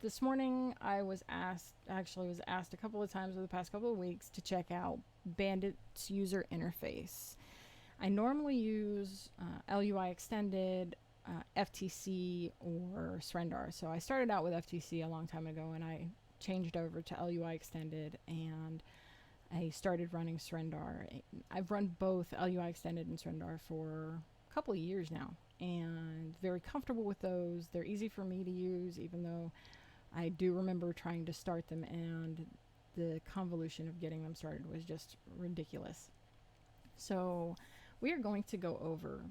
this morning I was asked, a couple of times over the past couple of weeks to check out Bandit's user interface. I normally use LUI Extended, FTC, or Srendar. So I started out with FTC a long time ago and I changed over to LUI Extended and I started running Srendar. I've run both LUI Extended and Srendar for a couple of years now and very comfortable with those. They're easy for me to use, even though I do remember trying to start them and the convolution of getting them started was just ridiculous. So we are going to go over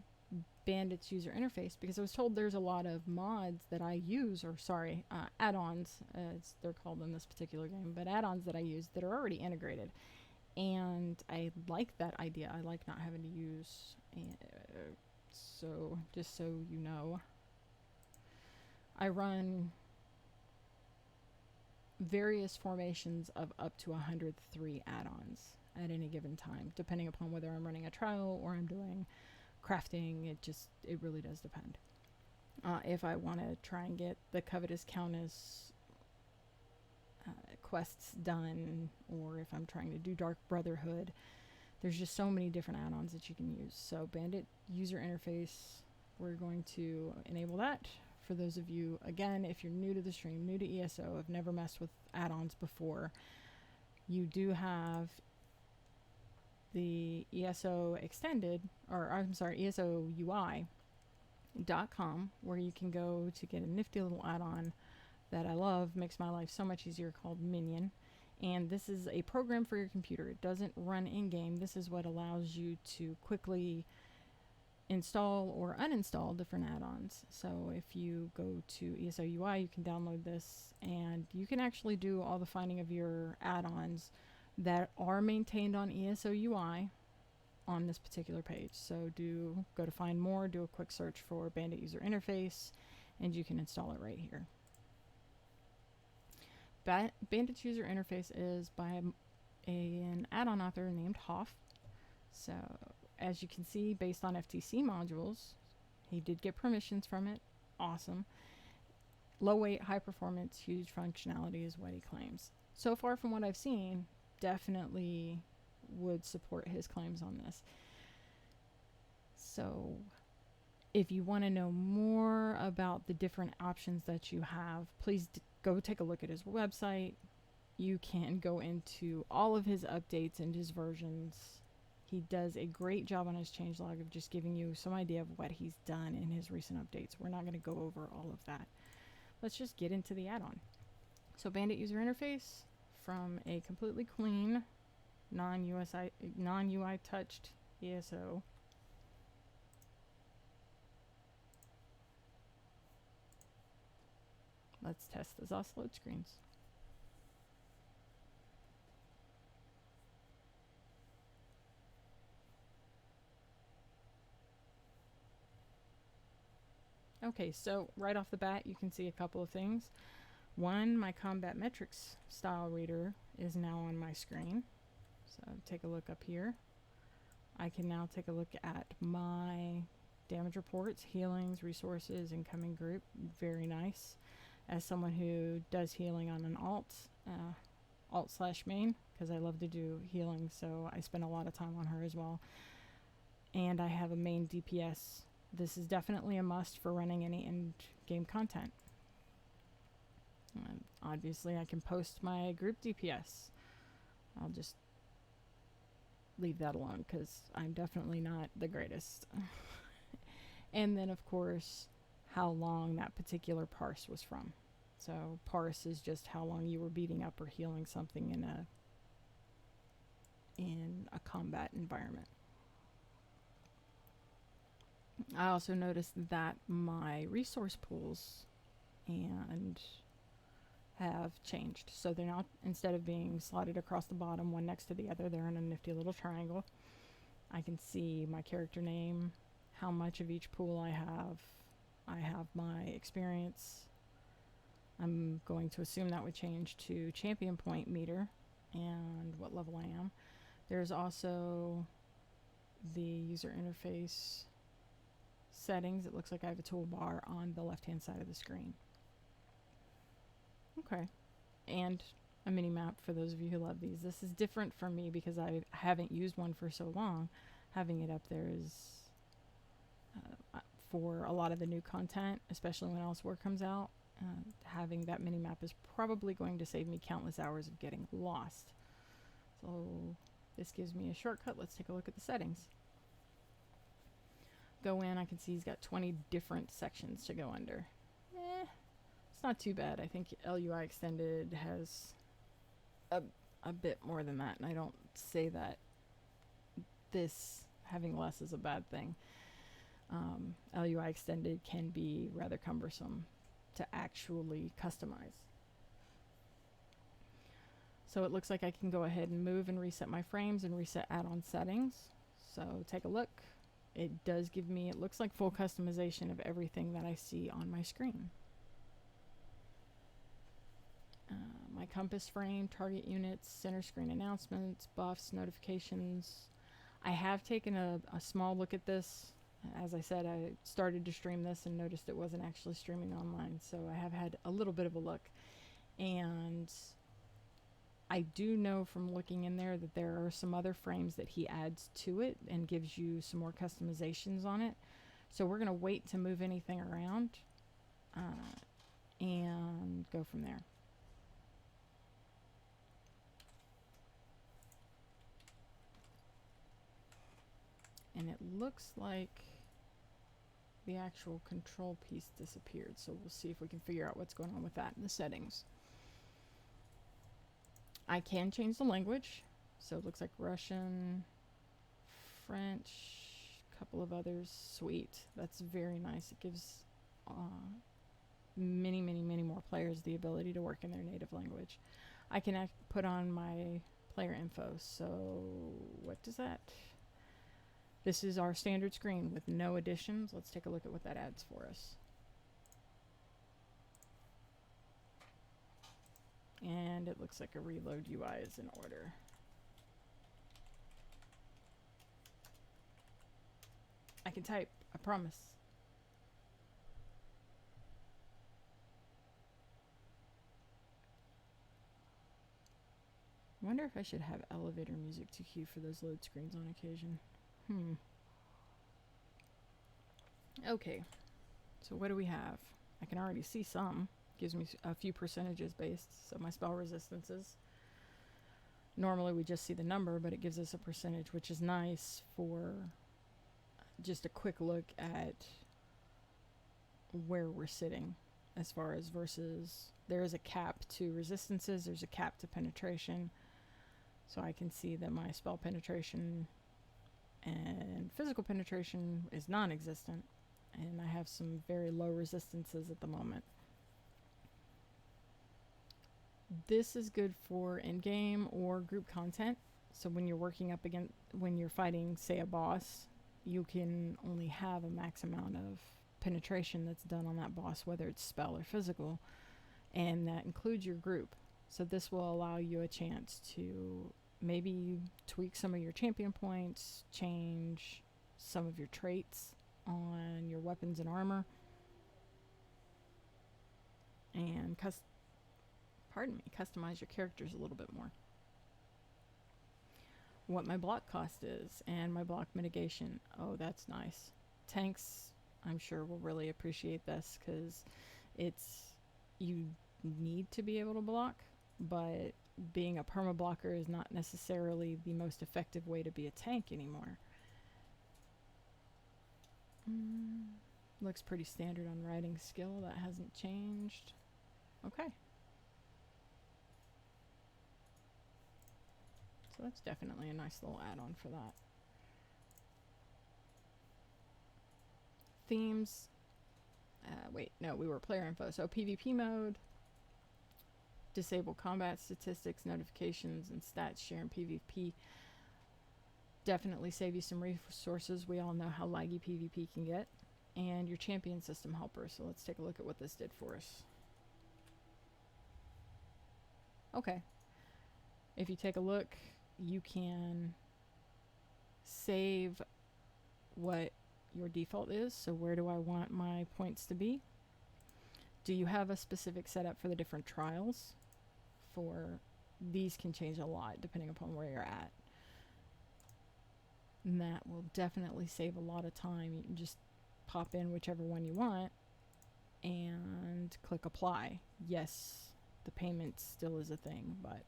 Bandit's user interface because I was told there's a lot of mods that I use, or sorry, add-ons, as they're called in this particular game, but add-ons that I use that are already integrated. And I like that idea. I like not having to use, so just so you know, I run various formations of up to 103 add-ons at any given time, depending upon whether I'm running a trial or I'm doing crafting. It really does depend. If I want to try and get the Covetous Countess quests done, or if I'm trying to do Dark Brotherhood, there's just so many different add-ons that you can use. So Bandit user interface, we're going to enable that. For those of you, again, if you're new to the stream, new to ESO, have never messed with add-ons before, you do have the ESO extended, or I'm sorry, ESO UI.com, where you can go to get a nifty little add-on that I love, makes my life so much easier, called Minion. And this is a program for your computer. It doesn't run in-game. This is what allows you to quickly install or uninstall different add-ons. So if you go to ESO UI, you can download this and you can actually do all the finding of your add-ons that are maintained on ESO UI on this particular page. So go to find more, do a quick search for Bandit user interface, and you can install it right here. Bandit's user interface is by an add-on author named Hoft. So as you can see, based on FTC modules, he did get permissions from it. Awesome. Low weight, high performance, huge functionality is what he claims. So far from what I've seen, definitely would support his claims on this. So if you want to know more about the different options that you have, please go take a look at his website. You can go into all of his updates and his versions. He does a great job on his changelog of just giving you some idea of what he's done in his recent updates. We're not going to go over all of that. Let's just get into the add-on. So Bandit user interface, from a completely clean, non-UI touched ESO. Let's test the ZOS load screens. Okay, so right off the bat, you can see a couple of things. One, my combat metrics style reader is now on my screen. So take a look up here. I can now take a look at my damage reports, healings, resources, incoming group. Very nice. As someone who does healing on an alt/main, because I love to do healing, so I spend a lot of time on her as well. And I have a main DPS. This is definitely a must for running any in-game content. Obviously, I can post my group DPS. I'll just leave that alone because I'm definitely not the greatest. And then, of course, how long that particular parse was from. So parse is just how long you were beating up or healing something in a combat environment. I also noticed that my resource pools have changed. So they're not, instead of being slotted across the bottom one next to the other, they're in a nifty little triangle. I can see my character name, how much of each pool I have. I have my experience. I'm going to assume that would change to champion point meter and what level I am. There's also the user interface settings. It looks like I have a toolbar on the left hand side of the screen. Okay. And a mini map for those of you who love these. This is different for me because I haven't used one for so long. Having it up there is for a lot of the new content, especially when Elsewhere comes out. Having that mini map is probably going to save me countless hours of getting lost. So this gives me a shortcut. Let's take a look at the settings. Go in, I can see he's got 20 different sections to go under. It's not too bad. I think LUI Extended has a bit more than that, and I don't say that this having less is a bad thing. LUI Extended can be rather cumbersome to actually customize. So it looks like I can go ahead and move and reset my frames and reset add-on settings. So take a look. It does give me, it looks like full customization of everything that I see on my screen. My compass frame, target units, center screen announcements, buffs, notifications. I have taken a small look at this. As I said, I started to stream this and noticed it wasn't actually streaming online, so I have had a little bit of a look. And I do know from looking in there that there are some other frames that he adds to it and gives you some more customizations on it. So we're going to wait to move anything around and go from there. And it looks like the actual control piece disappeared, so we'll see if we can figure out what's going on with that in the settings. I can change the language, so it looks like Russian, French, a couple of others. Sweet, that's very nice. It gives many more players the ability to work in their native language. I can put on my player info, so what does that? This is our standard screen with no additions. Let's take a look at what that adds for us. And it looks like a reload UI is in order. I can type, I promise. I wonder if I should have elevator music to cue for those load screens on occasion. Okay, so what do we have? I can already see some. Gives me a few percentages based, so my spell resistances. Normally we just see the number, but it gives us a percentage, which is nice for just a quick look at where we're sitting as far as versus. There is a cap to resistances, there's a cap to penetration, so I can see that my spell penetration and physical penetration is non-existent, and I have some very low resistances at the moment. This is good for in-game or group content, so when you're working up against, when you're fighting, say, a boss, you can only have a max amount of penetration that's done on that boss, whether it's spell or physical, and that includes your group. So this will allow you a chance to maybe tweak some of your champion points, change some of your traits on your weapons and armor, and customize your characters a little bit more. What my block cost is and my block mitigation. Oh, that's nice. Tanks, I'm sure, will really appreciate this because you need to be able to block, but being a perma blocker is not necessarily the most effective way to be a tank anymore. Looks pretty standard on riding skill. That hasn't changed. Okay. So that's definitely a nice little add-on for that. Themes. Wait, no, we were player info. So PvP mode. Disable combat statistics, notifications, and stats share in PvP. Definitely save you some resources. We all know how laggy PvP can get. And your champion system helper. So let's take a look at what this did for us. Okay. If you take a look, you can save what your default is. So where do I want my points to be? Do you have a specific setup for the different trials? For these can change a lot depending upon where you're at. And that will definitely save a lot of time. You can just pop in whichever one you want and click apply. Yes, the payment still is a thing, but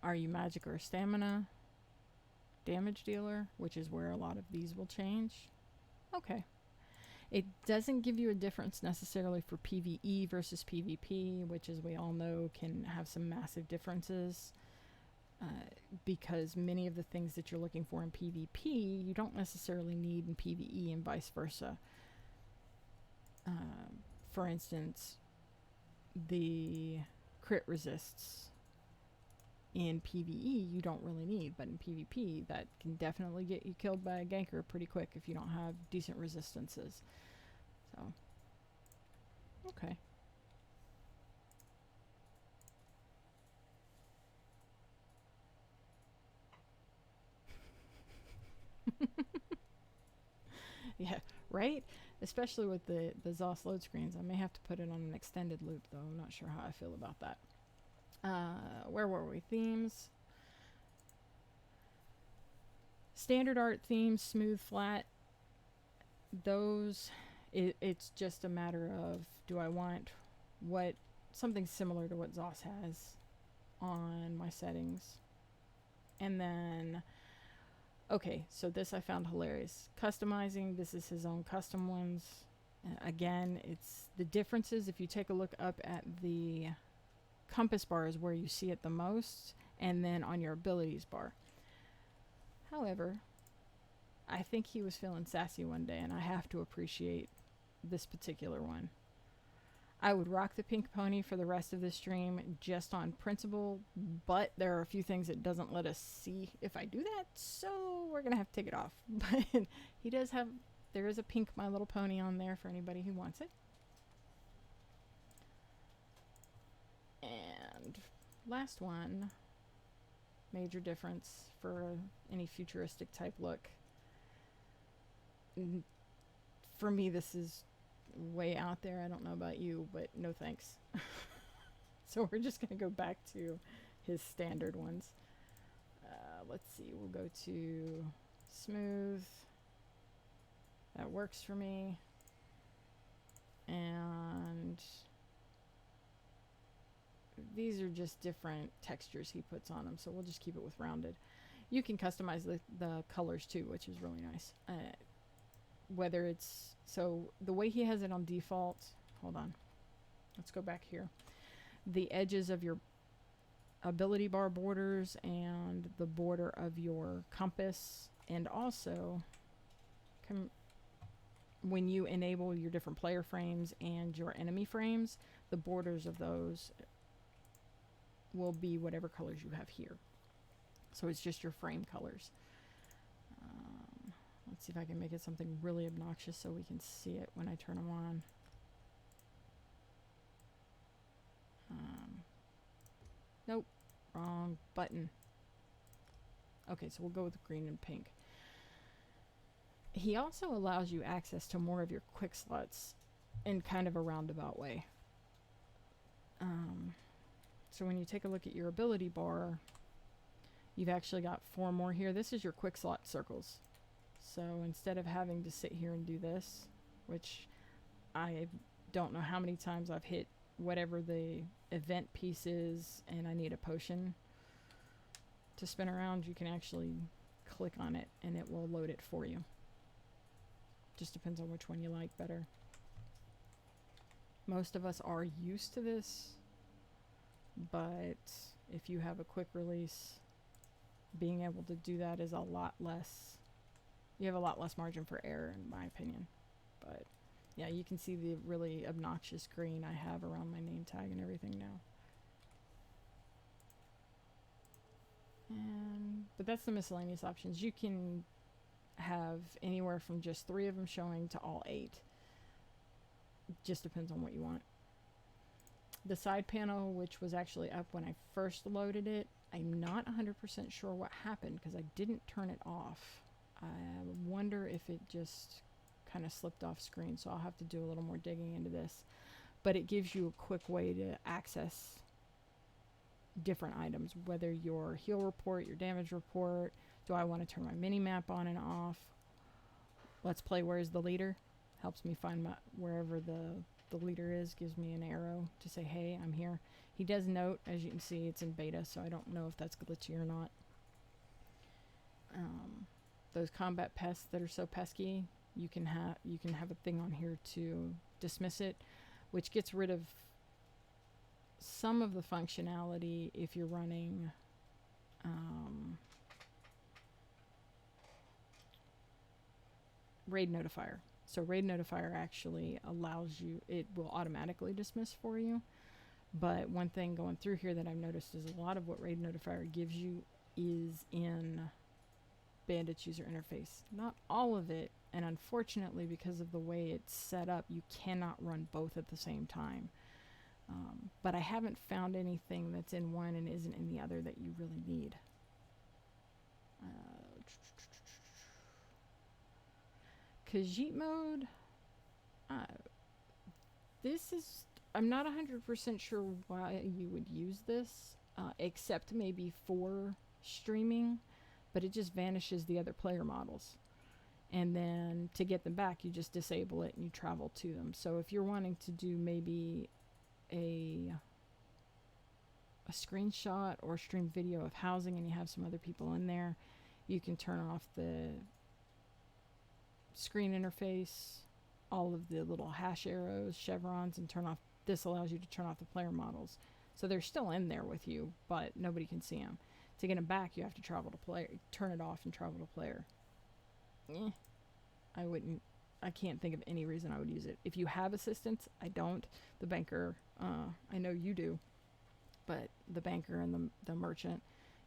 are you magic or stamina? Damage dealer, which is where a lot of these will change. Okay. It doesn't give you a difference necessarily for PvE versus PvP, which, as we all know, can have some massive differences. Because many of the things that you're looking for in PvP, you don't necessarily need in PvE, and vice versa. For instance, the crit resists in PvE you don't really need, but in PvP that can definitely get you killed by a ganker pretty quick if you don't have decent resistances. So, okay. Yeah, right? Especially with the ZOS load screens. I may have to put it on an extended loop, though. I'm not sure how I feel about that. Where were we? Themes. Standard art themes, smooth, flat. Those, it's just a matter of, do I want something similar to what ZOS has on my settings? And then, okay, so this I found hilarious. Customizing, this is his own custom ones. Again, it's the differences. If you take a look up at the compass bar is where you see it the most, and then on your abilities bar. However, I think he was feeling sassy one day, and I have to appreciate this particular one. I would rock the pink pony for the rest of the stream just on principle, but there are a few things it doesn't let us see if I do that, so we're gonna have to take it off. But he does have, there is a pink My Little Pony on there for anybody who wants it. And last one, major difference for any futuristic type look. For me, this is way out there. I don't know about you, but no thanks. So we're just going to go back to his standard ones. Let's see, we'll go to smooth. That works for me. And these are just different textures he puts on them, so we'll just keep it with rounded. You can customize the colors too, which is really nice. Whether it's, so the way he has it on default, hold on, let's go back here. The edges of your ability bar borders and the border of your compass, and also when you enable your different player frames and your enemy frames, the borders of those will be whatever colors you have here. So it's just your frame colors. Let's see if I can make it something really obnoxious so we can see it when I turn them on. Nope, wrong button. Okay, so we'll go with green and pink. He also allows you access to more of your quick slots in kind of a roundabout way. So when you take a look at your ability bar, you've actually got 4 more here. This is your quick slot circles. So instead of having to sit here and do this, which I don't know how many times I've hit whatever the event piece is and I need a potion to spin around, you can actually click on it and it will load it for you. Just depends on which one you like better. Most of us are used to this, but if you have a quick release, being able to do that is a lot less. You have a lot less margin for error, in my opinion. But yeah, you can see the really obnoxious green I have around my name tag and everything now. But that's the miscellaneous options. You can have anywhere from just 3 of them showing to all 8. Just depends on what you want. The side panel, which was actually up when I first loaded it, I'm not 100% sure what happened because I didn't turn it off. I wonder if it just kind of slipped off screen, so I'll have to do a little more digging into this. But it gives you a quick way to access different items, whether your heal report, your damage report. Do I want to turn my mini map on and off? Let's play where's the leader. Helps me find my wherever the leader is, gives me an arrow to say, hey, I'm here. He does note, as you can see, it's in beta, so I don't know if that's glitchy or not. Those combat pests that are so pesky, you can have a thing on here to dismiss it, which gets rid of some of the functionality if you're running raid notifier. So raid notifier actually allows you, it will automatically dismiss for you. But one thing going through here that I've noticed is a lot of what raid notifier gives you is in Bandit's user interface. Not all of it, and unfortunately because of the way it's set up, you cannot run both at the same time. But I haven't found anything that's in one and isn't in the other that you really need. Khajiit mode, this is, I'm not 100% sure why you would use this, except maybe for streaming, but it just vanishes the other player models. And then to get them back, you just disable it and you travel to them. So if you're wanting to do maybe a screenshot or stream video of housing and you have some other people in there, you can turn off the screen interface, all of the little hash arrows, chevrons, and turn off. This allows you to turn off the player models. So they're still in there with you, but nobody can see them. To get them back, you have to travel to player, turn it off and travel to player. I can't think of any reason I would use it. If you have assistants, I don't. The banker, I know you do, but the banker and the merchant,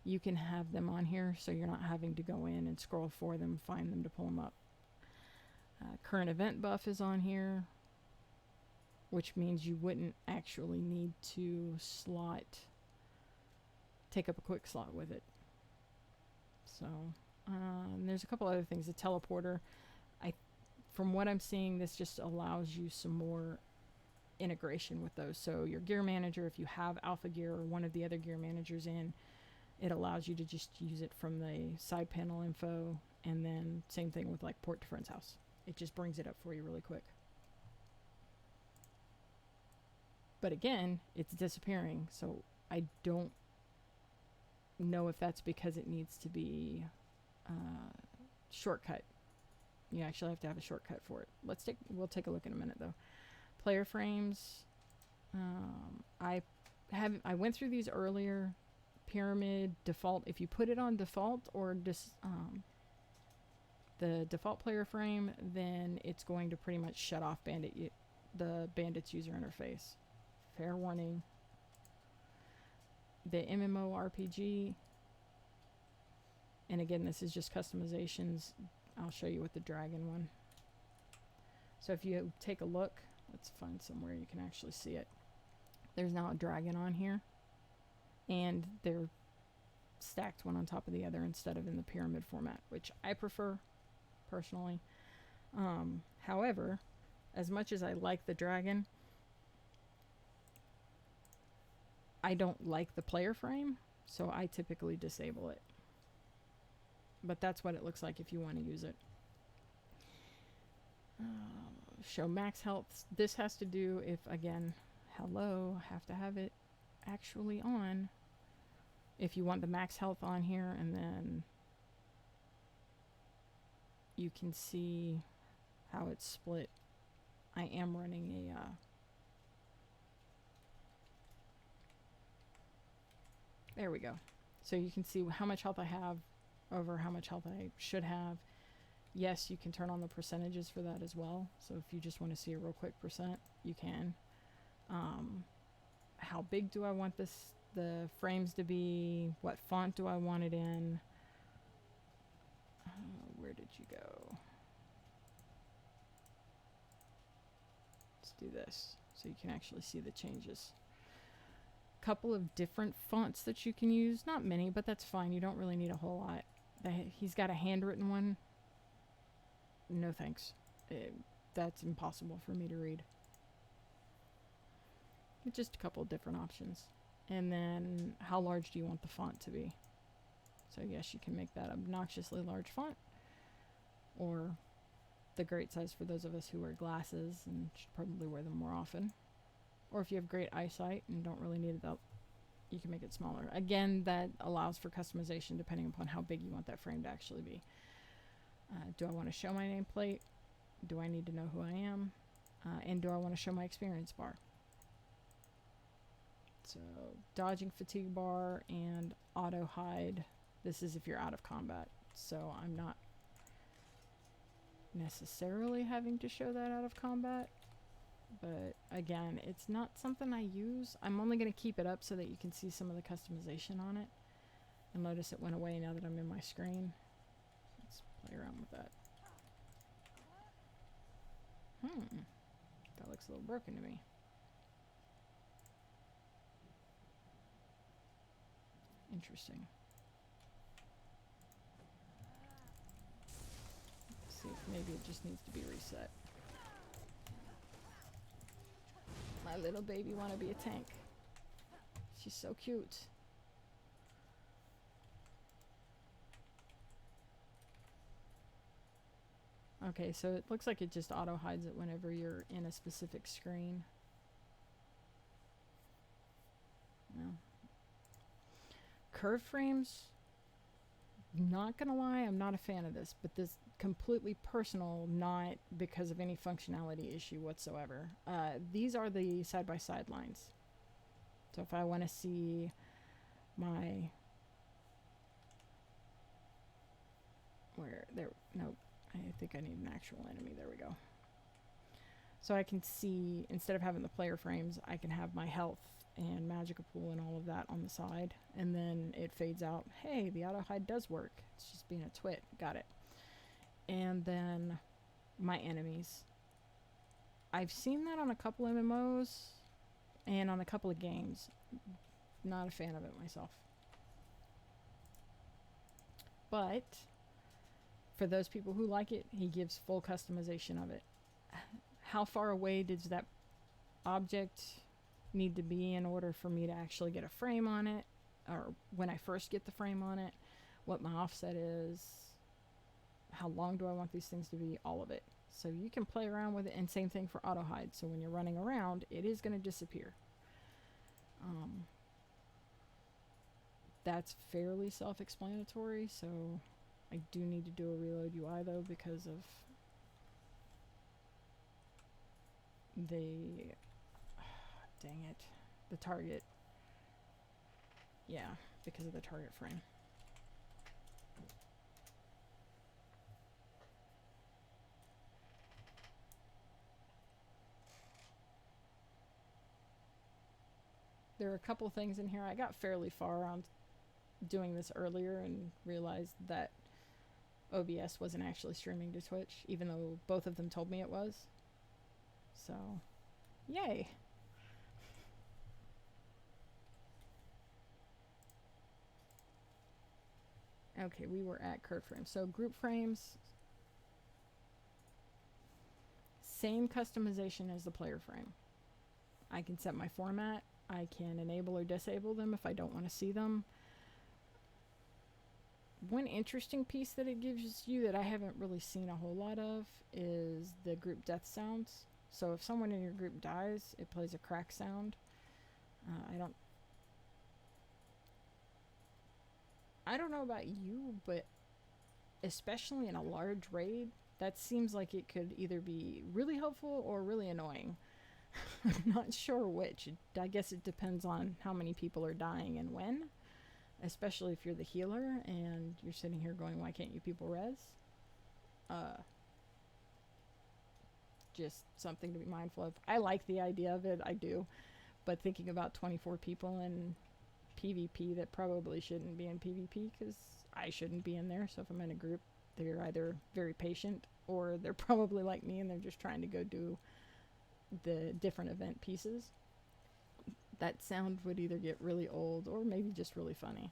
you can have them on here so you're not having to go in and scroll for them, find them to pull them up. Current event buff is on here, which means you wouldn't actually need to take up a quick slot with it. So there's a couple other things. The teleporter, from what I'm seeing, this just allows you some more integration with those. So your gear manager, if you have Alpha Gear or one of the other gear managers in, it allows you to just use it from the side panel info, and then same thing with like port to friend's house. It just brings it up for you really quick. But again, it's disappearing, so I don't know if that's because it needs to be shortcut. You actually have to have a shortcut for it. We'll take a look in a minute though. Player frames. I went through these earlier. Pyramid, default. If you put it on default or the default player frame, then it's going to pretty much shut off the Bandit's user interface. Fair warning. The MMORPG, and again, this is just customizations. I'll show you with the dragon one. So if you take a look, let's find somewhere you can actually see it. There's now a dragon on here, and they're stacked one on top of the other instead of in the pyramid format, which I prefer personally. However, as much as I like the dragon, I don't like the player frame, so I typically disable it. But that's what it looks like if you want to use it. Show max health. This has to do if, again, have to have it actually on. If you want the max health on here, and then you can see how it's split. I am running a there we go. So you can see how much health I have over how much health I should have. Yes, you can turn on the percentages for that as well. So if you just want to see a real quick percent, you can. How big do I want the frames to be? What font do I want it in? Where did you go? Let's do this so you can actually see the changes. Couple of different fonts that you can use. Not many, but that's fine. You don't really need a whole lot. He's got a handwritten one. No thanks. That's impossible for me to read. Just a couple different options. And then how large do you want the font to be? So yes, you can make that obnoxiously large font, or the great size for those of us who wear glasses and should probably wear them more often. Or if you have great eyesight and don't really need it that, you can make it smaller. Again, that allows for customization depending upon how big you want that frame to actually be. Do I want to show my nameplate? Do I need to know who I am? And do I want to show my experience bar? So dodging fatigue bar and auto hide. This is if you're out of combat. So I'm not necessarily having to show that out of combat. But again, it's not something I use. I'm only going to keep it up so that you can see some of the customization on it. You'll notice it went away now that I'm in my screen. Let's play around with that. That looks a little broken to me. Interesting. Let's see if maybe it just needs to be reset. My little baby wanna be a tank. She's so cute. Okay, so it looks like it just auto hides it whenever you're in a specific screen. No. Curve frames, not gonna lie, I'm not a fan of this, but this completely personal, not because of any functionality issue whatsoever. These are the side-by-side lines. So if I want to see my nope, I think I need an actual enemy. There we go. So I can see, instead of having the player frames, I can have my health and magical pool and all of that on the side, and then it fades out. Hey, the auto hide does work. It's just being a twit. Got it. And then my enemies. I've seen that on a couple MMOs and on a couple of games. Not a fan of it myself. But for those people who like it, he gives full customization of it. How far away does that object need to be in order for me to actually get a frame on it? Or when I first get the frame on it, what my offset is, how long do I want these things to be, all of it. So you can play around with it, and same thing for auto hide. So when you're running around, it is going to disappear. That's fairly self-explanatory, so I do need to do a reload UI though because of the dang it, the target. Yeah, because of the target frame. There are a couple things in here. I got fairly far on doing this earlier and realized that OBS wasn't actually streaming to Twitch, even though both of them told me it was. So, yay. Okay, we were at curve frames. So group frames, same customization as the player frame. I can set my format. I can enable or disable them if I don't want to see them. One interesting piece that it gives you that I haven't really seen a whole lot of is the group death sounds. So if someone in your group dies, it plays a crack sound. I don't know about you, but especially in a large raid, that seems like it could either be really helpful or really annoying. I'm not sure which. I guess it depends on how many people are dying and when, especially if you're the healer and you're sitting here going, why can't you people res? Just something to be mindful of. I like the idea of it, I do, but thinking about 24 people in PvP that probably shouldn't be in PvP because I shouldn't be in there. So if I'm in a group, they're either very patient or they're probably like me and they're just trying to go do the different event pieces. That sound would either get really old or maybe just really funny.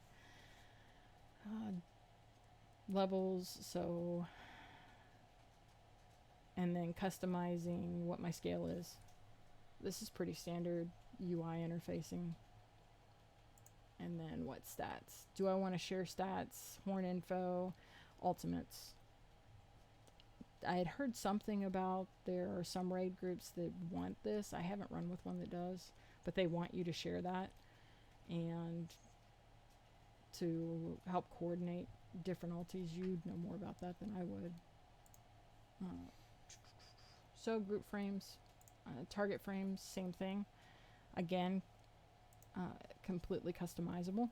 Levels, so and then customizing what my scale is. This is pretty standard UI interfacing. And then what stats? Do I want to share stats, horn info, ultimates? I had heard something about there are some raid groups that want this. I haven't run with one that does, but they want you to share that and to help coordinate different ultis. You'd know more about that than I would. So group frames, target frames, same thing. Again, completely customizable.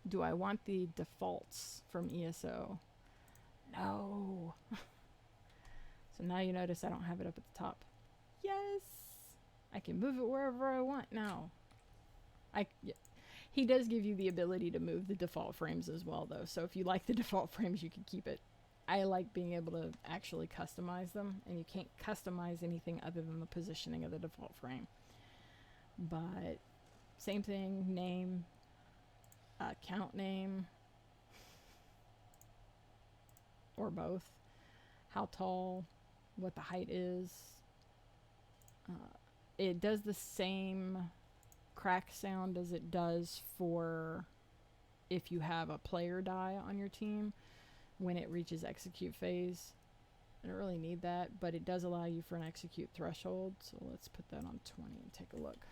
Do I want the defaults from ESO? No. So now you notice I don't have it up at the top. Yes! I can move it wherever I want now. He does give you the ability to move the default frames as well, though. So if you like the default frames, you can keep it. I like being able to actually customize them, and you can't customize anything other than the positioning of the default frame. But same thing, name, account name, or both, how tall, what the height is. It does the same crack sound as it does for if you have a player die on your team when it reaches execute phase. I don't really need that, but it does allow you for an execute threshold. So let's put that on 20 and take a look.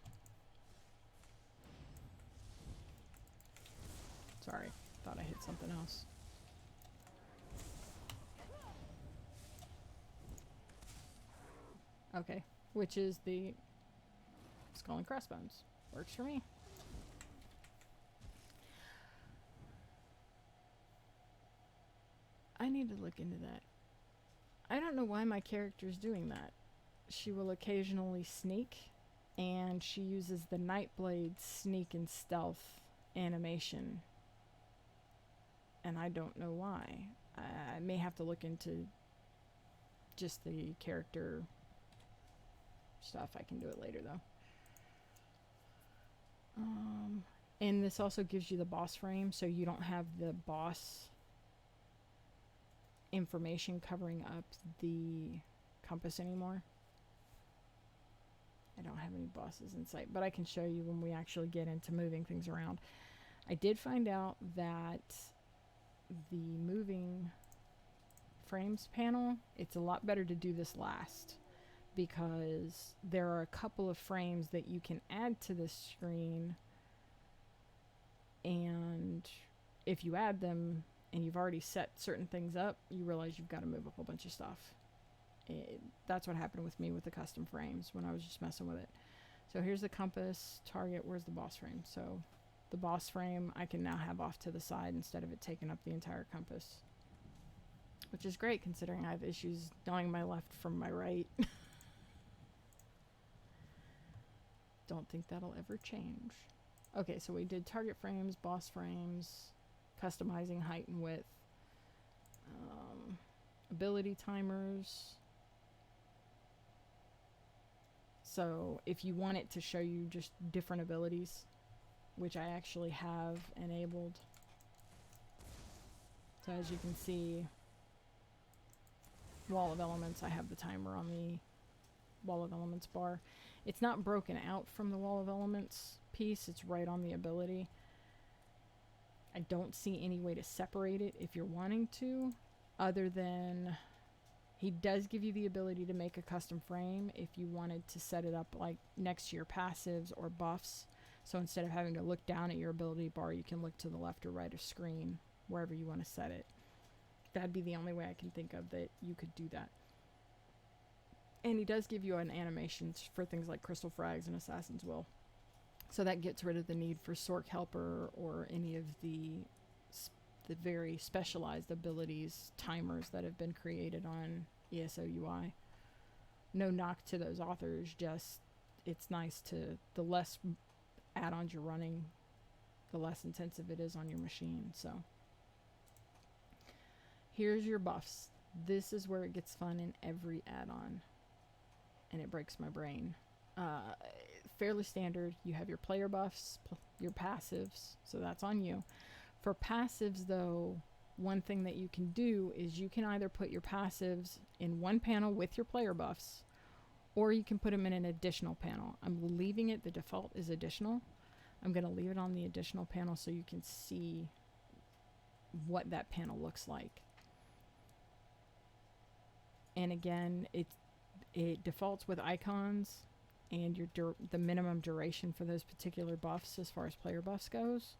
Sorry, thought I hit something else. Okay, which is the skull and crossbones. Works for me. I need to look into that. I don't know why my character's doing that. She will occasionally sneak, and she uses the Nightblade sneak and stealth animation. And I don't know why. I may have to look into just the character stuff. I can do it later, though. And this also gives you the boss frame, so you don't have the boss information covering up the compass anymore. I don't have any bosses in sight, but I can show you when we actually get into moving things around. I did find out that the moving frames panel, it's a lot better to do this last, because there are a couple of frames that you can add to this screen, and if you add them and you've already set certain things up, you realize you've got to move a whole bunch of stuff. That's what happened with me with the custom frames when I was just messing with it. So here's the compass, target, where's the boss frame? So the boss frame I can now have off to the side instead of it taking up the entire compass, which is great considering I have issues knowing my left from my right. Don't think that'll ever change. Okay, so we did target frames, boss frames, customizing height and width, ability timers. So if you want it to show you just different abilities, which I actually have enabled. So as you can see, wall of elements, I have the timer on the wall of elements bar. It's not broken out from the wall of elements piece, it's right on the ability. I don't see any way to separate it if you're wanting to, other than he does give you the ability to make a custom frame if you wanted to set it up like next to your passives or buffs. So instead of having to look down at your ability bar, you can look to the left or right of screen, wherever you want to set it. That'd be the only way I can think of that you could do that. And he does give you an animation for things like Crystal Frags and Assassin's Will. So that gets rid of the need for Sork Helper or any of the very specialized abilities timers that have been created on ESO UI. No knock to those authors, just it's nice to, the less add-ons you're running, the less intensive it is on your machine. So here's your buffs. This is where it gets fun in every add-on, and it breaks my brain. Fairly standard. You have your player buffs, your passives, so that's on you. For passives though, one thing that you can do is you can either put your passives in one panel with your player buffs, or you can put them in an additional panel. I'm leaving it, the default is additional. I'm going to leave it on the additional panel so you can see what that panel looks like. And again, it defaults with icons and the minimum duration for those particular buffs as far as player buffs goes.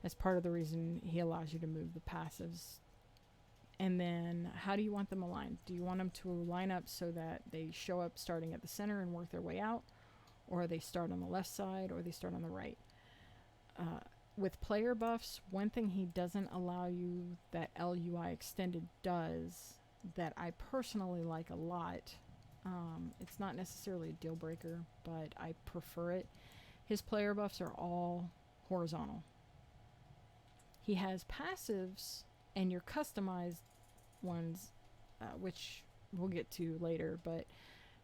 That's part of the reason he allows you to move the passives. And then how do you want them aligned? Do you want them to line up so that they show up starting at the center and work their way out? Or they start on the left side or they start on the right? With player buffs, one thing he doesn't allow you that LUI extended does that I personally like a lot, it's not necessarily a deal breaker, but I prefer it. His player buffs are all horizontal. He has passives and your customized ones, which we'll get to later, but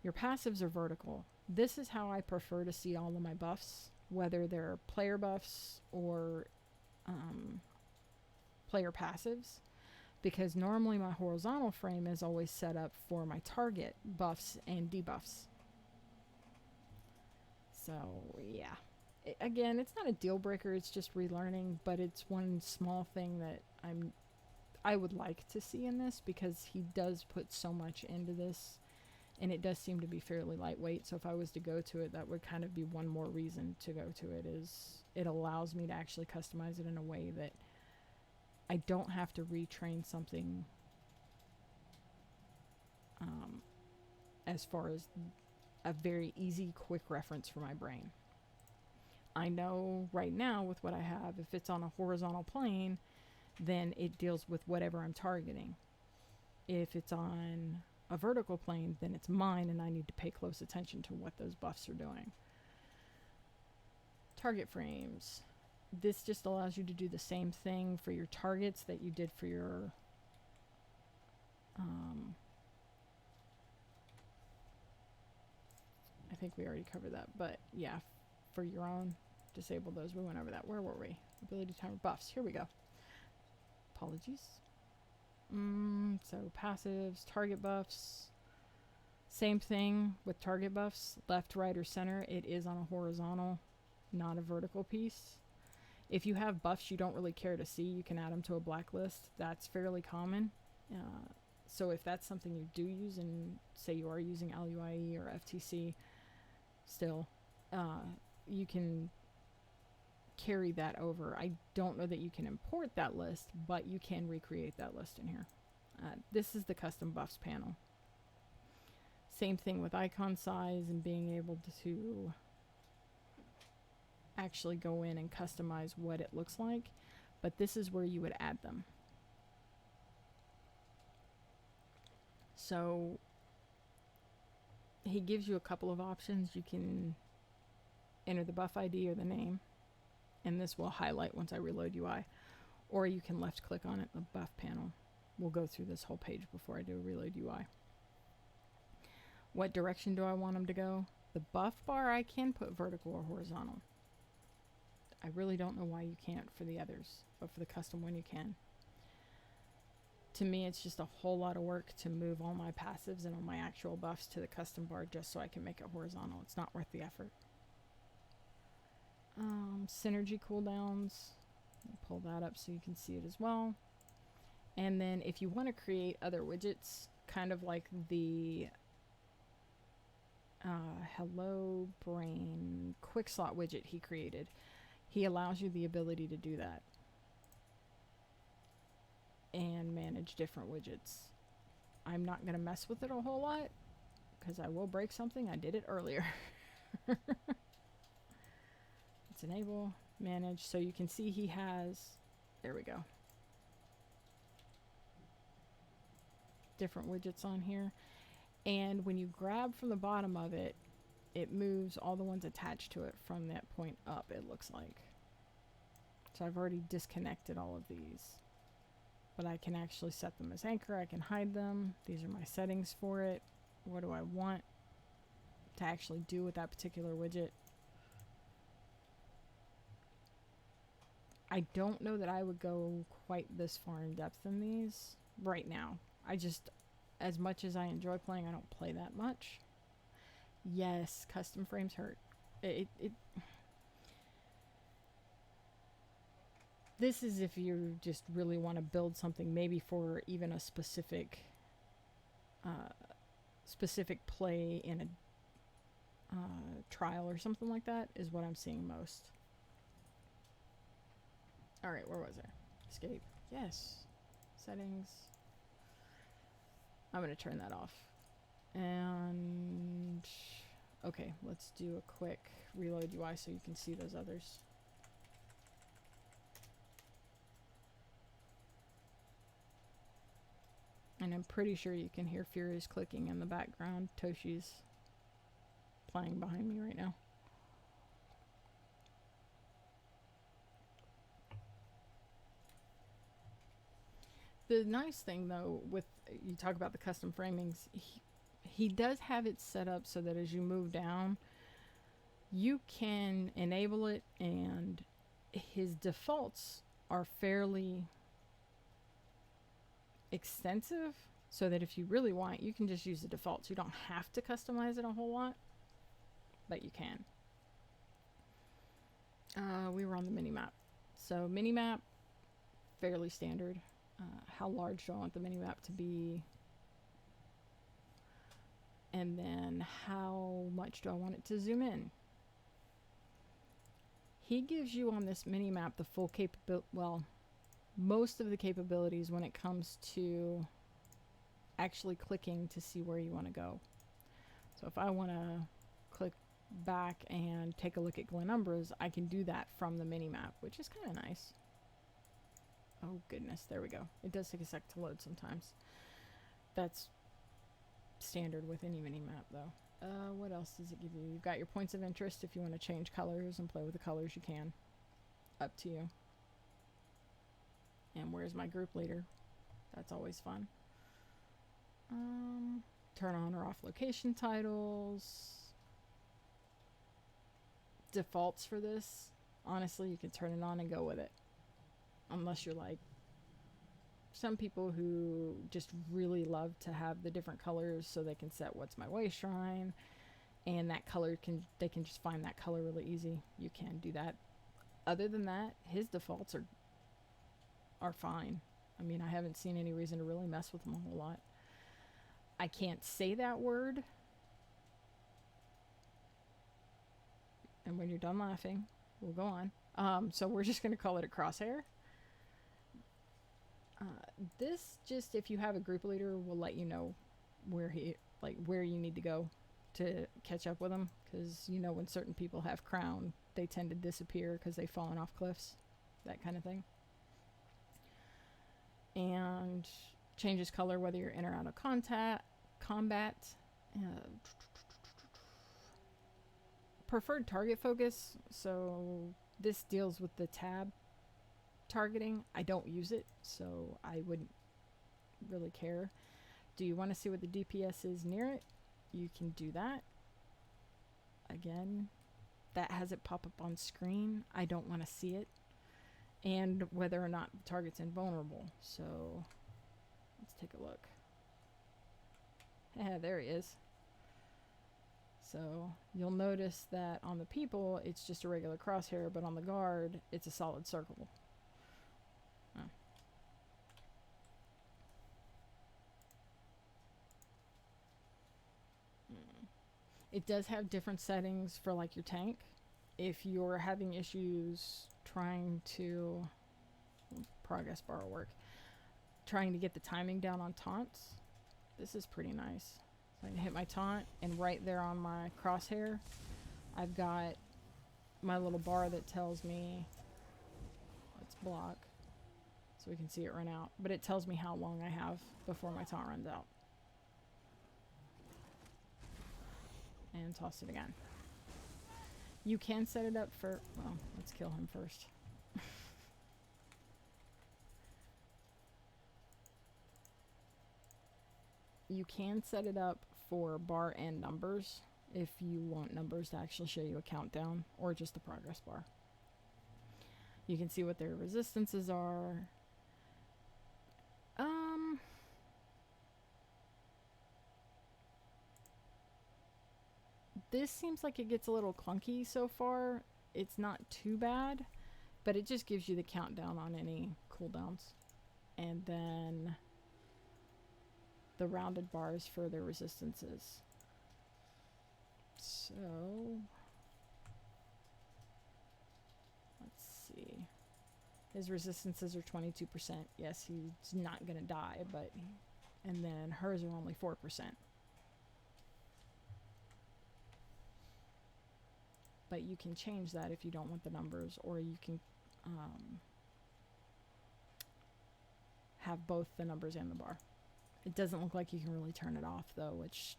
your passives are vertical. This is how I prefer to see all of my buffs, whether they're player buffs or player passives, because normally my horizontal frame is always set up for my target buffs and debuffs. So yeah, again, it's not a deal breaker, it's just relearning, but it's one small thing that I would like to see in this, because he does put so much into this, and it does seem to be fairly lightweight. So if I was to go to it, that would kind of be one more reason to go to it, is it allows me to actually customize it in a way that I don't have to retrain something as far as a very easy, quick reference for my brain. I know right now with what I have, if it's on a horizontal plane, then it deals with whatever I'm targeting. If it's on a vertical plane, then it's mine, and I need to pay close attention to what those buffs are doing. Target frames. This just allows you to do the same thing for your targets that you did for your I think we already covered that, but yeah, for your own, disable those. We went over that. Where were we? Ability timer buffs. Here we go. Apologies. So passives, target buffs. Same thing with target buffs. Left, right, or center. It is on a horizontal, not a vertical piece. If you have buffs you don't really care to see, you can add them to a blacklist. That's fairly common. So if that's something you do use, and say you are using LUIE or FTC still, you can carry that over. I don't know that you can import that list, but you can recreate that list in here. This is the custom buffs panel. Same thing with icon size and being able to actually go in and customize what it looks like, but this is where you would add them. So he gives you a couple of options. You can enter the buff ID or the name, and this will highlight once I reload UI, or you can left click on it, the buff panel. We'll go through this whole page before I do reload UI. What direction do I want them to go? The buff bar I can put vertical or horizontal. I really don't know why you can't for the others, but for the custom one you can. To me, it's just a whole lot of work to move all my passives and all my actual buffs to the custom bar just so I can make it horizontal. It's not worth the effort. Synergy cooldowns. Pull that up so you can see it as well. And then if you want to create other widgets, kind of like the Hello Brain quick slot widget he created, he allows you the ability to do that and manage different widgets. I'm not going to mess with it a whole lot because I will break something. I did it earlier. Let's enable, manage, so you can see he has, there we go, different widgets on here. And when you grab from the bottom of it, it moves all the ones attached to it from that point up, it looks like. So I've already disconnected all of these, but I can actually set them as anchor. I can hide them. These are my settings for it. What do I want to actually do with that particular widget? I don't know that I would go quite this far in depth in these right now. I just, as much as I enjoy playing, I don't play that much. Yes, custom frames hurt. It This is if you just really want to build something, maybe for even a uh, specific play in a trial or something like that, is what I'm seeing most. All right, where was I? Escape. Yes. Settings. I'm going to turn that off. And okay, let's do a quick reload UI so you can see those others. And I'm pretty sure you can hear Furious clicking in the background. Toshi's playing behind me right now. The nice thing, though, with you talk about the custom framings, he does have it set up so that as you move down, you can enable it, and his defaults are fairly extensive, so that if you really want, you can just use the defaults. You don't have to customize it a whole lot, but you can. We were on the mini map. So mini map, fairly standard. How large do I want the mini map to be? And then how much do I want it to zoom in? He gives you on this mini map the full capability, well, most of the capabilities when it comes to actually clicking to see where you want to go. So if I want to click back and take a look at Glenumbra's, I can do that from the mini map, which is kind of nice. Oh goodness, there we go. It does take a sec to load sometimes. That's standard with any mini map though. What else does it give you? You've got your points of interest. If you want to change colors and play with the colors, you can. Up to you. And where's my group leader? That's always fun. Turn on or off location titles. Defaults for this, honestly, you can turn it on and go with it. Unless you're like some people who just really love to have the different colors so they can set what's my way shrine, and that color they can just find that color really easy. You can do that. Other than that, his defaults are fine. I mean, I haven't seen any reason to really mess with them a whole lot. I can't say that word. And when you're done laughing, we'll go on. So we're just going to call it a crosshair. This just, if you have a group leader, will let you know where you need to go to catch up with them. Because you know when certain people have crown, they tend to disappear because they've fallen off cliffs, that kind of thing. And changes color whether you're in or out of combat. Preferred target focus, so this deals with the tab targeting. I don't use it, so I wouldn't really care. Do you want to see what the DPS is near it? You can do that. Again, that has it pop up on screen. I don't want to see it. And whether or not the target's invulnerable. So let's take a look. Yeah, there he is. So you'll notice that on the people, it's just a regular crosshair, but on the guard, it's a solid circle. Oh. It does have different settings for like your tank. If you're having issues trying to, progress bar will work, trying to get the timing down on taunts, this is pretty nice. So I can hit my taunt, and right there on my crosshair, I've got my little bar that tells me, let's block, so we can see it run out, but it tells me how long I have before my taunt runs out. And toss it again. You can set it up for, well, let's kill him first. You can set it up for bar and numbers if you want numbers to actually show you a countdown, or just the progress bar. You can see what their resistances are. This seems like it gets a little clunky so far. It's not too bad, but it just gives you the countdown on any cooldowns. And then the rounded bars for their resistances. So let's see. His resistances are 22%. Yes, he's not gonna die, but and then hers are only 4%. But you can change that if you don't want the numbers, or you can have both the numbers and the bar. It doesn't look like you can really turn it off though, which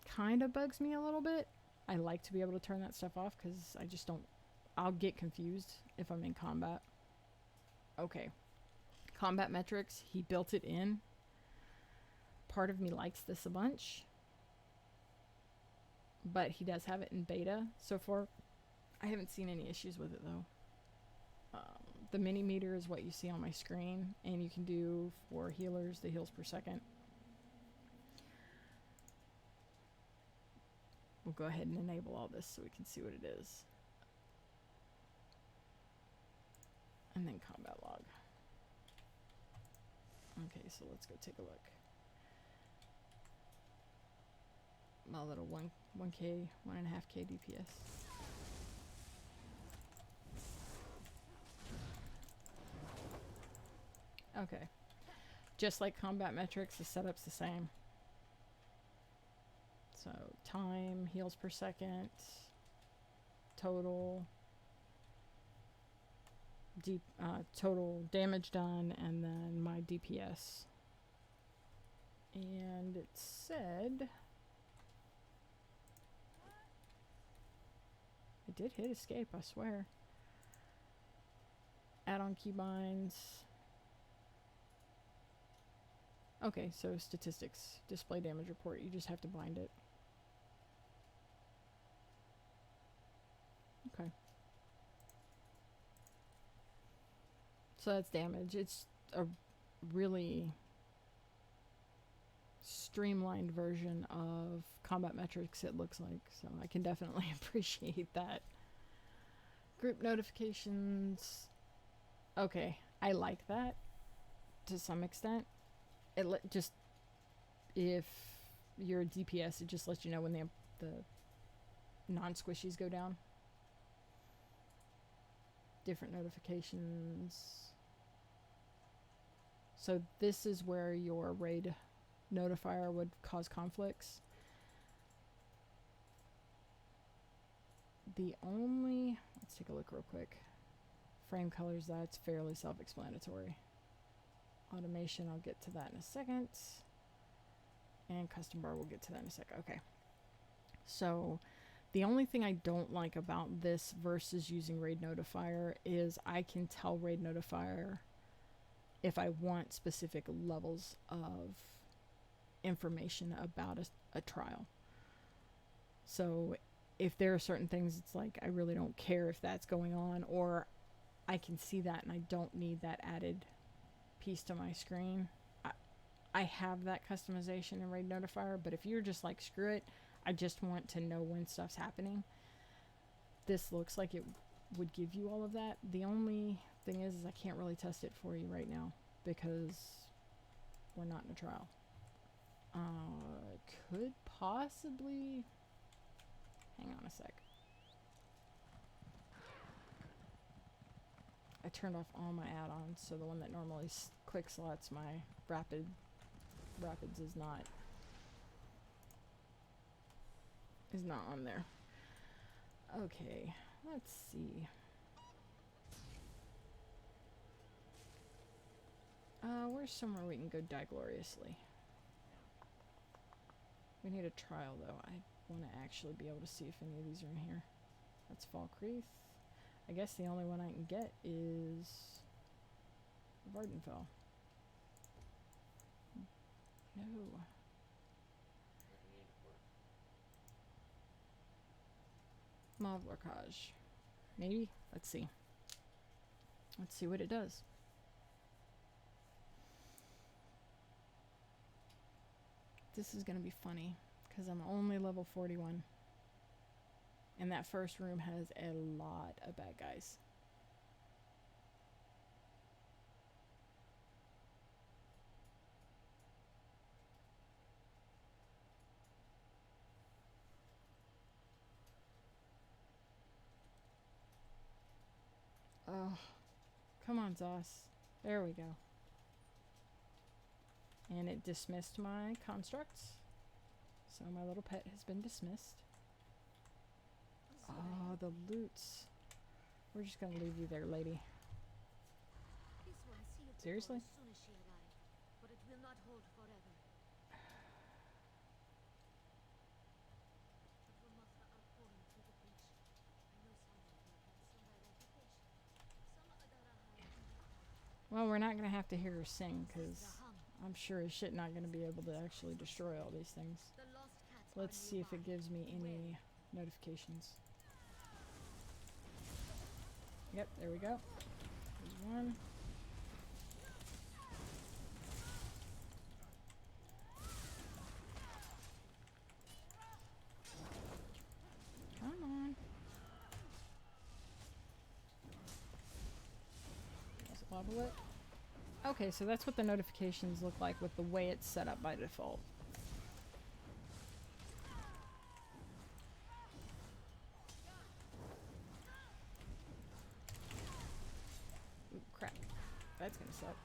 kind of bugs me a little bit. I like to be able to turn that stuff off because I just don't, I'll get confused if I'm in combat. Okay, combat metrics, he built it in. Part of me likes this a bunch, but he does have it in beta so far. I haven't seen any issues with it though. The mini meter is what you see on my screen, and you can do for healers the heals per second. We'll go ahead and enable all this so we can see what it is. And then combat log. Okay, so let's go take a look. My little 1K, 1.5K DPS. Okay. Just like combat metrics, the setup's the same. So time, heals per second, total, total damage done, and then my DPS. And it said I did hit escape, I swear. Add-on keybinds. Okay, so statistics, display damage report, you just have to bind it. Okay. So that's damage. It's a really streamlined version of combat metrics, it looks like, so I can definitely appreciate that. Group notifications. Okay, I like that to some extent. It just, if you're a DPS, it just lets you know when the non-squishies go down. Different notifications. So this is where your raid notifier would cause conflicts. The only, let's take a look real quick. Frame colors, that's fairly self-explanatory. Automation, I'll get to that in a second. And custom bar, we'll get to that in a second. Okay. So the only thing I don't like about this versus using raid notifier is I can tell raid notifier if I want specific levels of information about a trial. So if there are certain things, it's like I really don't care if that's going on, or I can see that and I don't need that added piece to my screen. I have that customization in raid notifier, but if you're just like, screw it, I just want to know when stuff's happening, this looks like it would give you all of that. The only thing is I can't really test it for you right now because we're not in a trial. Could possibly, hang on a sec. I turned off all my add-ons, so the one that normally quick slots my rapids is not on there. Okay, let's see. Where's somewhere we can go die gloriously? We need a trial though. I want to actually be able to see if any of these are in here. That's Falkreath. I guess the only one I can get is Vardenfell. No. Mauve Lorcage. Maybe? Let's see. Let's see what it does. This is going to be funny because I'm only level 41. And that first room has a lot of bad guys. Oh, come on, Zos. There we go. And it dismissed my constructs. So my little pet has been dismissed. Oh, the loots. We're just gonna leave you there, lady. Seriously? But it will not hold forever. Well, we're not gonna have to hear her sing, because I'm sure as shit not gonna be able to actually destroy all these things. Let's see if it gives me any notifications. Yep, there we go. There's one. Come on. Let's level it. Okay, so that's what the notifications look like with the way it's set up by default. Ooh, crap. That's gonna suck.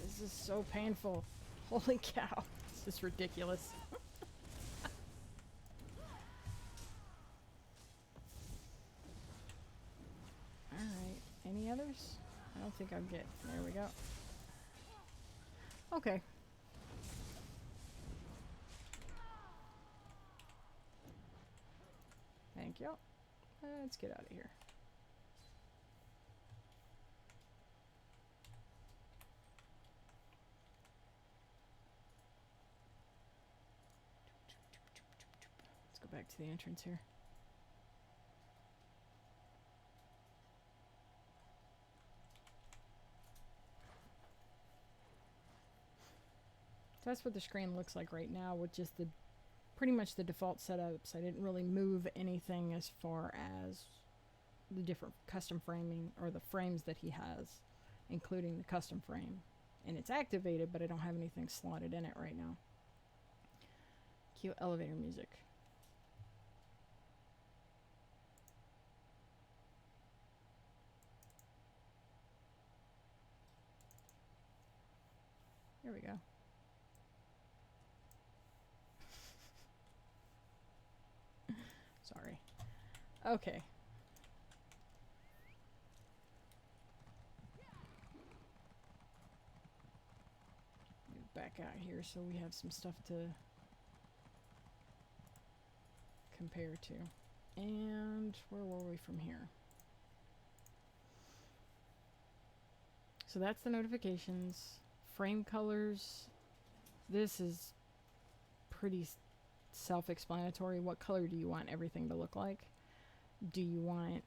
This is so painful. Holy cow. This is ridiculous. Alright. Any others? I don't think I'll get. There we go. Okay. Thank you. Let's get out of here. Let's go back to the entrance here. So that's what the screen looks like right now with just the pretty much the default setups. I didn't really move anything as far as the different custom framing or the frames that he has, including the custom frame. And it's activated, but I don't have anything slotted in it right now. Cue elevator music. There we go. Sorry. Okay. Move back out here so we have some stuff to compare to. And where were we from here? So that's the notifications. Frame colors. This is pretty self-explanatory. What color do you want everything to look like? Do you want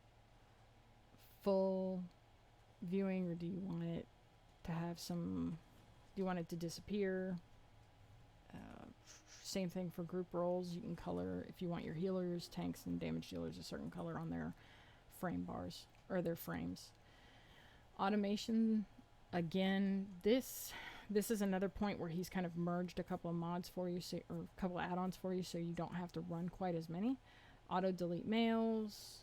full viewing, or do you want it to have some, do you want it to disappear? Same thing for group roles. You can color, if you want your healers, tanks, and damage dealers a certain color on their frame bars, or their frames. Automation, again, this is another point where he's kind of merged a couple of mods for you, so, or a couple of add-ons for you, so you don't have to run quite as many. Auto delete mails,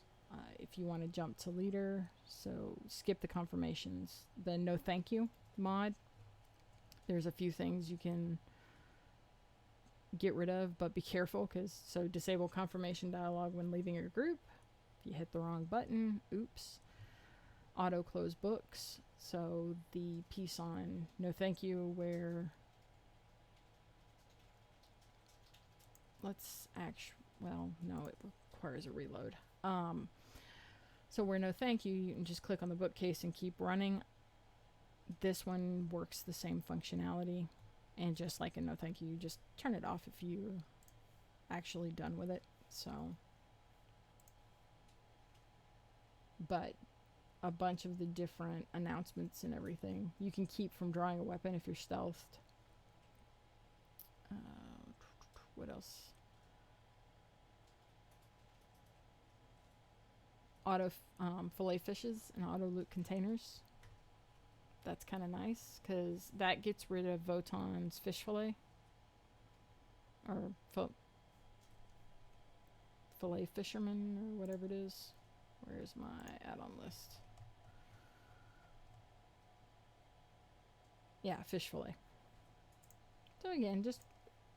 if you want to jump to leader, so skip the confirmations. The no thank you mod, there's a few things you can get rid of, but be careful, because so disable confirmation dialogue when leaving your group. If you hit the wrong button, oops. Auto close books, so the piece on no thank you where let's well, no, it requires a reload. So where no thank you, you can just click on the bookcase and keep running. This one works the same functionality. And just like in no thank you, you just turn it off if you actually done with it. So, but a bunch of the different announcements and everything you can keep from drawing a weapon if you're stealthed. What else? Auto fillet fishes and auto loot containers. That's kind of nice because that gets rid of Voton's fish fillet or fillet fisherman or whatever it is. Where's my add-on list? Yeah, fish fillet. So again, just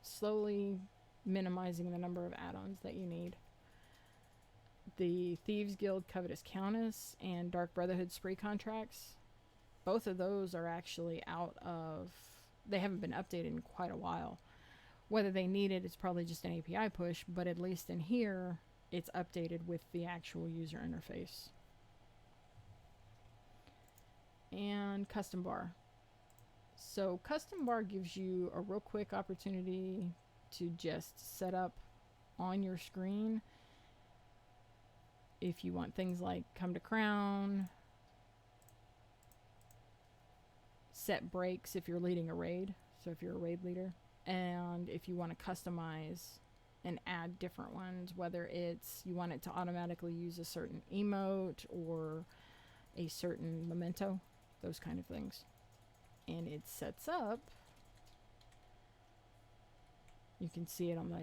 slowly minimizing the number of add-ons that you need. The Thieves Guild Covetous Countess and Dark Brotherhood spree contracts, both of those are actually out of, they haven't been updated in quite a while. Whether they need it, it's probably just an API push, but at least in here, it's updated with the actual user interface. And custom bar. So custom bar gives you a real quick opportunity to just set up on your screen if you want things like come to crown, set breaks if you're leading a raid, so if you're a raid leader, and if you want to customize and add different ones, whether it's you want it to automatically use a certain emote or a certain memento, those kind of things. And it sets up, you can see it on the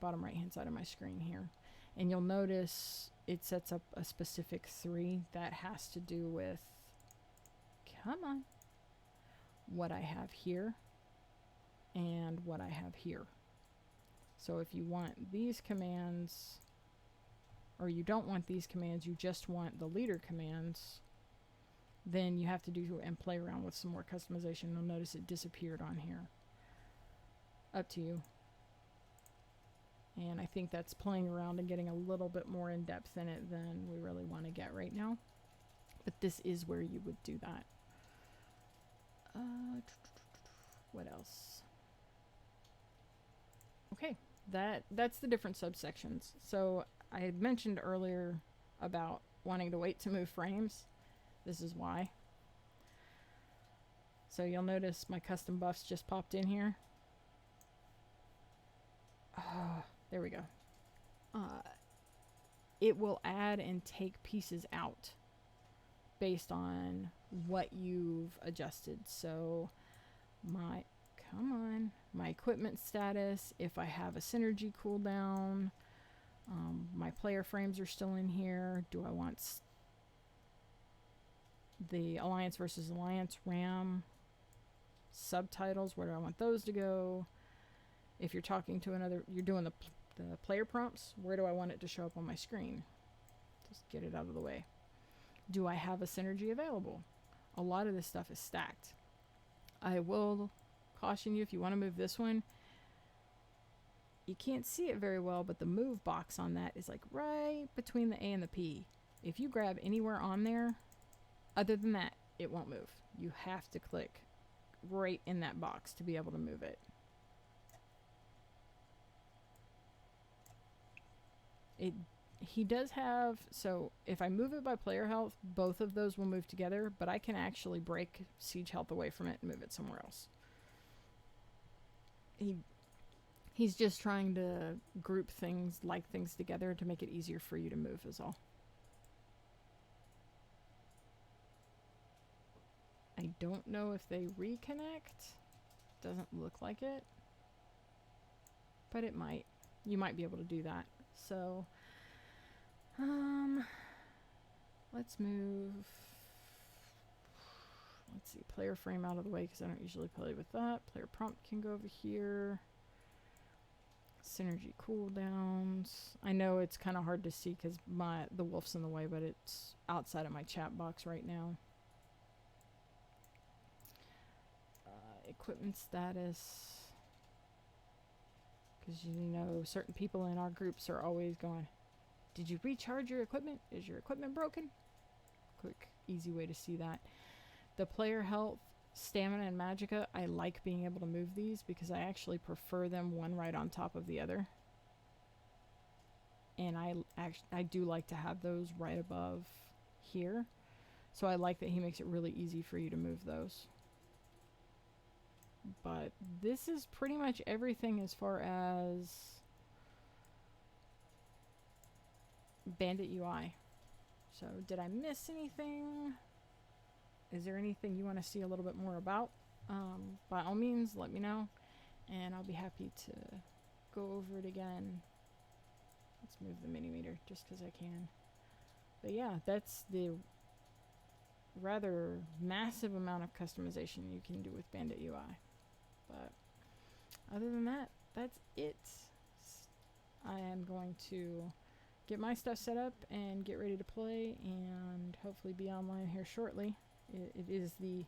bottom right hand side of my screen here, and you'll notice it sets up a specific 3 that has to do with, come on, what I have here and what I have here. So if you want these commands, or you don't want these commands, you just want the leader commands, then you have to do and play around with some more customization. You'll notice it disappeared on here. Up to you. And I think that's playing around and getting a little bit more in depth in it than we really want to get right now. But this is where you would do that. What else? Okay, that's the different subsections. So I had mentioned earlier about wanting to wait to move frames. This is why. So you'll notice my custom buffs just popped in here. There we go. It will add and take pieces out based on what you've adjusted. So my equipment status, if I have a synergy cooldown, my player frames are still in here. Do I want the Alliance versus Alliance RAM subtitles? Where do I want those to go? If you're talking to another, you're doing the player prompts, where do I want it to show up on my screen? Just get it out of the way. Do I have a synergy available? A lot of this stuff is stacked. I will caution you, if you want to move this one, you can't see it very well, but the move box on that is like right between the A and the P. If you grab anywhere on there, other than that, it won't move. You have to click right in that box to be able to move it. He does have, so if I move it by player health, both of those will move together, but I can actually break siege health away from it and move it somewhere else. He's just trying to group things together to make it easier for you to move is all. I don't know if they reconnect. Doesn't look like it, but it might. You might be able to do that. So, let's move. Let's see, player frame out of the way because I don't usually play with that. Player prompt can go over here. Synergy cooldowns. I know it's kind of hard to see because the wolf's in the way, but it's outside of my chat box right now. Equipment status. Because you know, certain people in our groups are always going, Did you recharge your equipment? Is your equipment broken? Quick, easy way to see that. The player health, stamina, and magicka, I like being able to move these because I actually prefer them one right on top of the other. And I do like to have those right above here. So I like that he makes it really easy for you to move those. But this is pretty much everything as far as Bandit UI. So did I miss anything? Is there anything you want to see a little bit more about? By all means, let me know, and I'll be happy to go over it again. Let's move the mini meter just because I can. But yeah, that's the rather massive amount of customization you can do with Bandit UI. But other than that, that's it. I am going to get my stuff set up and get ready to play and hopefully be online here shortly. It is the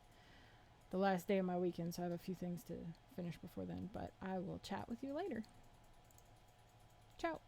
last day of my weekend, so I have a few things to finish before then, but I will chat with you later. Ciao.